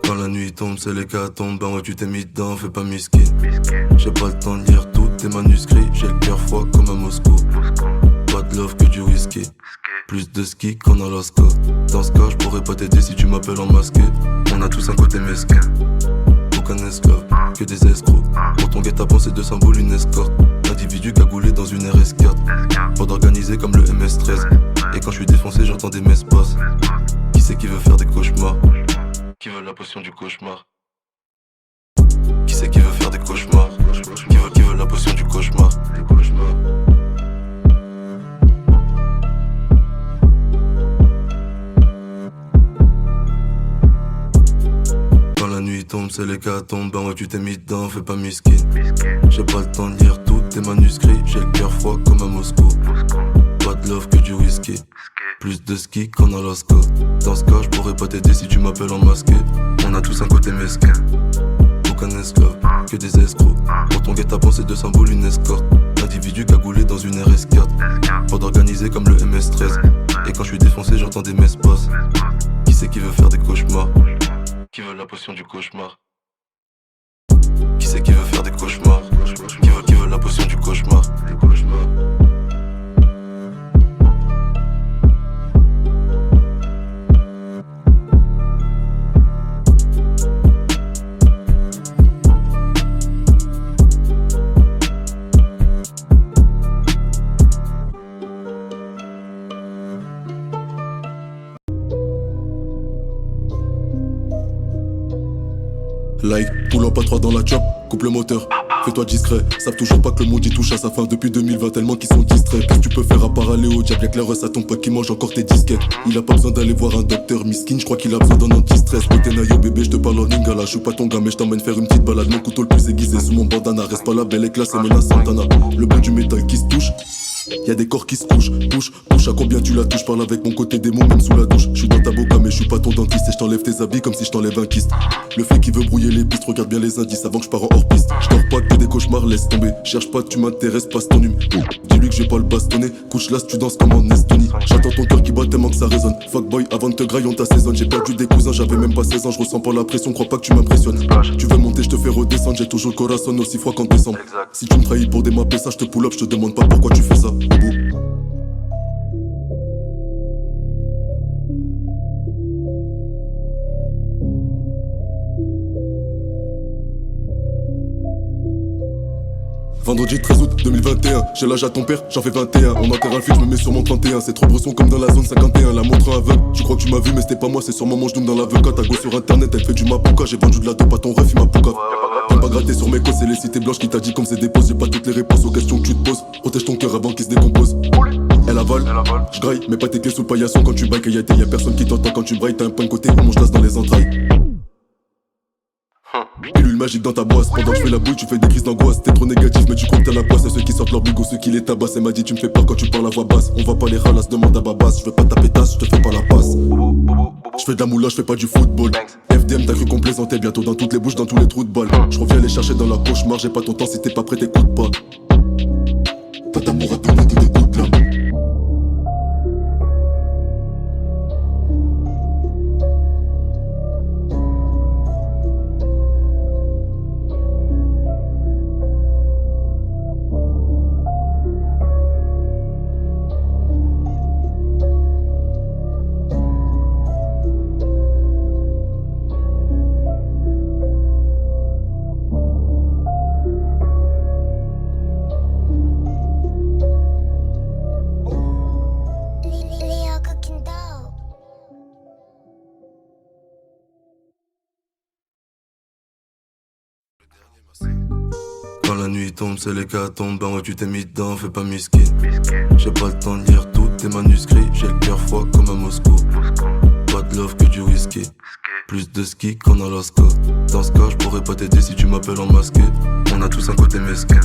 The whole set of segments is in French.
Quand la nuit tombe, c'est l'hécatombe. Ben ouais, tu t'es mis dedans, fais pas miskin. J'ai pas le temps de lire tous tes manuscrits. J'ai le cœur froid comme à Moscou. Pas de love que du whisky. Plus de ski qu'en Alaska. Dans ce cas, je pourrais pas t'aider si tu m'appelles en masqué. On a tous un côté mesquin. Aucun esclave, que des escrocs. Pour ton guet-apens, c'est 200 boules, une escorte. Individu cagoulé dans une RS4. Pas d'organiser comme le MS-13. Et quand je suis défoncé, j'entends des messes basses. Qui c'est qui veut faire des cauchemars? Qui veut la potion du cauchemar? Qui c'est qui veut faire des cauchemars? Qui veut la potion du cauchemar? Quand la nuit tombe, c'est l'hécatombe. Ben ouais, tu t'es mis dedans, fais pas miskin. J'ai pas le temps de lire tous tes manuscrits. J'ai le cœur froid comme à Moscou. Pas de love que du whisky. Plus de ski qu'en Alaska. Dans ce cas, je pourrais pas t'aider si tu m'appelles en masqué. On a tous un côté mesquin. Aucun esclave, que des escrocs. Pour ton guet-apens, c'est 200 boules, une escorte. Individu cagoulé dans une RS4. Pas d'organiser comme le MS-13. Et quand je suis défoncé, j'entends des messes basses. Qui c'est qui veut faire des cauchemars? Qui veut la potion du cauchemar? Qui c'est qui veut faire des cauchemars? Qui veut la potion du cauchemar? Like, poulant pas 3 dans la chop, coupe le moteur, fais-toi discret. Savent toujours pas que le monde y touche à sa fin depuis 2020, tellement qu'ils sont distraits. Qu'est-ce que tu peux faire à part aller au diable? Y'a que l'erreur, ça ton pote qui mange encore tes disquettes. Il a pas besoin d'aller voir un docteur miskin, je crois qu'il a besoin d'un anti-stress. Côté Nayo bébé, je te parle en lingala. Je suis pas ton gars mais je t'emmène faire une petite balade. Mon couteau le plus aiguisé sous mon bandana. Reste pas la belle et classe et menace Santana. Le bon du métal qui se touche. Y'a des corps qui se couchent, touche à combien tu la touches. Parle avec mon côté démon même sous la douche. Je suis dans ta boca mais je suis pas ton dentiste. Et je t'enlève tes habits comme si je t'enlève un kyste. Le fait qui veut brouiller les pistes, regarde bien les indices avant que je pars en hors piste. Je dors pas que des cauchemars, laisse tomber. Cherche pas, tu m'intéresses, passe ton numéro. Dis-lui que je vais pas le bastonner. Couche là, tu danses comme en Estonie. J'attends ton cœur qui bat tellement que ça résonne. Fuckboy, avant de te grailler on t'assaisonne. J'ai perdu des cousins, j'avais même pas 16 ans. Je ressens pas la pression, crois pas que tu m'impressionnes. Tu veux monter, je te fais redescendre. J'ai toujours le corazon aussi froid qu'en décembre. Si tu me trahis pour des mappes, ça je te pull up, je te demande pas pourquoi tu fais ça. Vendredi 13 août 2021, j'ai l'âge à ton père, j'en fais 21. On enterre un fil, je me mets sur mon 31. C'est trop bresson comme dans la zone 51. La montre aveugle, tu crois que tu m'as vu mais c'était pas moi. C'est sûrement mon genou dans l'aveugle. Ta go sur internet, elle fait du mapuka. J'ai vendu de la dope à ton ref, il m'a pouka. T'aimes pas gratter sur mes cosses, c'est les cités blanches qui t'a dit comme c'est des poses. J'ai pas toutes les réponses aux questions que tu te poses. Protège ton cœur avant qu'il se décompose. Elle avale, je graille, mets pas tes pieds sous le paillasson quand tu bailles. Y'a personne qui t'entend quand tu brailles. T'as un point de côté, on mange l'as dans les entrailles. Pilule magique dans ta boisse. Pendant que je fais la bouille, tu fais des crises d'angoisse. T'es trop négatif, mais tu crois que t'as la poisse. Et ceux qui sortent leur bigot, ceux qui les tabassent. Elle m'a dit, tu me fais peur quand tu parles à voix basse. On va pas les ralasses, demande à Babas. Je veux pas taper tasse, je te fais pas la passe. Je fais de la moula, je fais pas du football. FDM, t'as cru qu'on plaisantait bientôt dans toutes les bouches, dans tous les trous de balles. Je reviens les chercher dans la cauchemar. J'ai pas ton temps, si t'es pas prêt, t'écoutes pas. T'as d'amour à donner, t'es des coups de lame. Quand la nuit tombe, c'est l'hécatombe. Ben ouais, tu t'es mis dedans, fais pas miskin. J'ai pas le temps de lire tous tes manuscrits. J'ai le cœur froid comme à Moscou. Pas de love que du whisky. Plus de ski qu'en Alaska. Dans ce cas, je pourrais pas t'aider si tu m'appelles en masqué. On a tous un côté mesquin.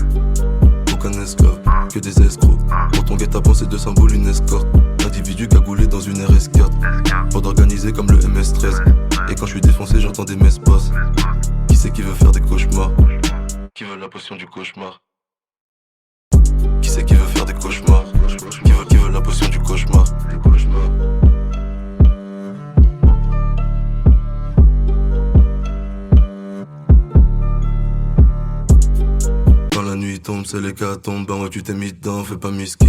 Aucun esclave, que des escrocs. Pour ton guet-apens, c'est 200 boules, une escorte. Individu cagoulé dans une RS4. Pas d'organiser comme le MS-13. Et quand je suis défoncé, j'entends des messes basses. Qui c'est qui veut faire des cauchemars? Qui veut la potion du cauchemar? Qui c'est qui veut faire des cauchemars? Qui veut la potion du cauchemar? tombe, c'est l'hécatombe. Ben ouais, tu t'es mis dedans, fais pas miskin.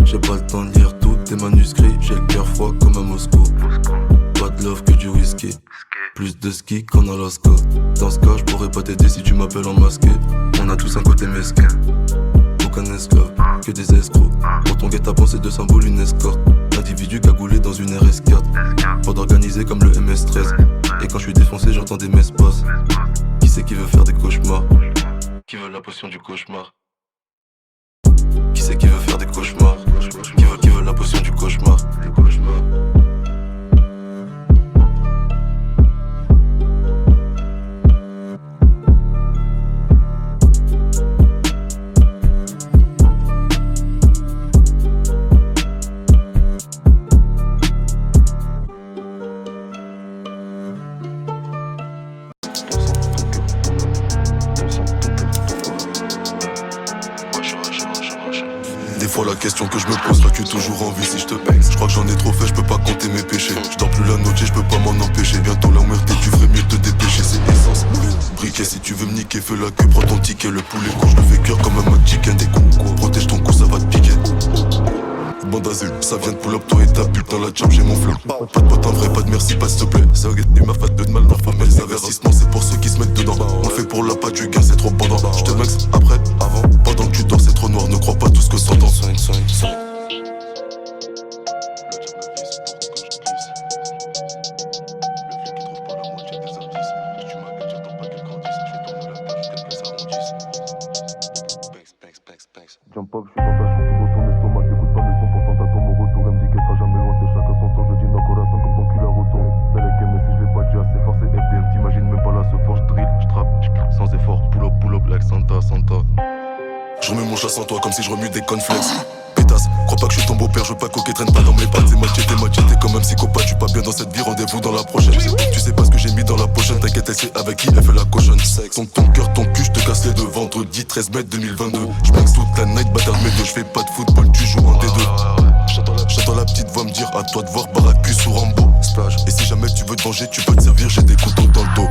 J'ai pas le temps de lire tous tes manuscrits. J'ai le cœur froid comme à Moscou. Pas de love que du whisky. Plus de ski qu'en Alaska. Dans ce cas, je pourrais pas t'aider si tu m'appelles en masqué. On a tous un côté mesquin. Aucun esclave, que des escrocs. Pour ton guet-apens, c'est deux symboles, une escorte. Individu cagoulé dans une RS4. Pas d'organiser comme le MS13. Et quand je suis défoncé, j'entends des messes passes. Qui c'est qui veut faire des cauchemars? Qui veut la potion du cauchemar? Qui c'est qui veut faire des cauchemars? Qui veut la potion du cauchemar? Des fois la question que je me pose, seras-tu toujours en vie si je te baise? Je crois que j'en ai trop fait, je peux pas compter mes péchés. Je dors plus la nuit, je peux pas m'en empêcher. Bientôt la muerte, tu ferais mieux de te dépêcher. C'est essence, briquet, si tu veux me niquer, fais la queue, prends ton ticket. Le poulet court, je le fais cuire comme un McChicken. Des coups, protège ton cou, ça va te piquer. Bande azul, ça vient de pull up, toi et ta pute dans la job, j'ai mon flow. Pas de pote en vrai, pas de merci, pas s'il te plaît. Ça regarde ma fat de mal, non, mais les avertissements, c'est pour ceux qui se mettent dedans. On le fait pour la patte du gain, c'est trop pendant. Je te max après, avant, pendant que tu dors, c'est trop noir, ne crois pas tout ce que t'entends. Jump up, je suis dans ta chambre, tout dans ton estomac. T'écoutes pas mes sons, pourtant t'attends mon retour. Elle me dit qu'elle sera jamais loin, c'est chacun son tour. Je dis non, corazon comme ton cul la retourne. Belle avec mais si je l'ai pas déjà, c'est fort, c'est FDM. T'imagines même pas là ce fort, je drill, je trappe, sans effort. Pull up, like Santa. Je remets mon chat sans toi comme si je remue des cornflakes. Pétasse, crois pas que je suis ton beau-père, je veux pas coquer, traîne pas dans mes pattes. C'est machete comme un psychopathe. Je suis pas bien dans cette vie, rendez-vous dans la prochaine. Tu sais pas ce que j'ai mis dans la pochette, t'inquiète, elle sait avec qui elle fait la cochonne. Ton cœur, ton cul, je te casse les deux. Vendredi 13 mai 2022. Je max toute la night, bâtard mes deux. Je fais pas de football, tu joues en D2. J'entends la petite voix me dire à toi de voir Baracus ou Rambo. Et si jamais tu veux te venger, tu peux te servir, j'ai des couteaux dans le dos.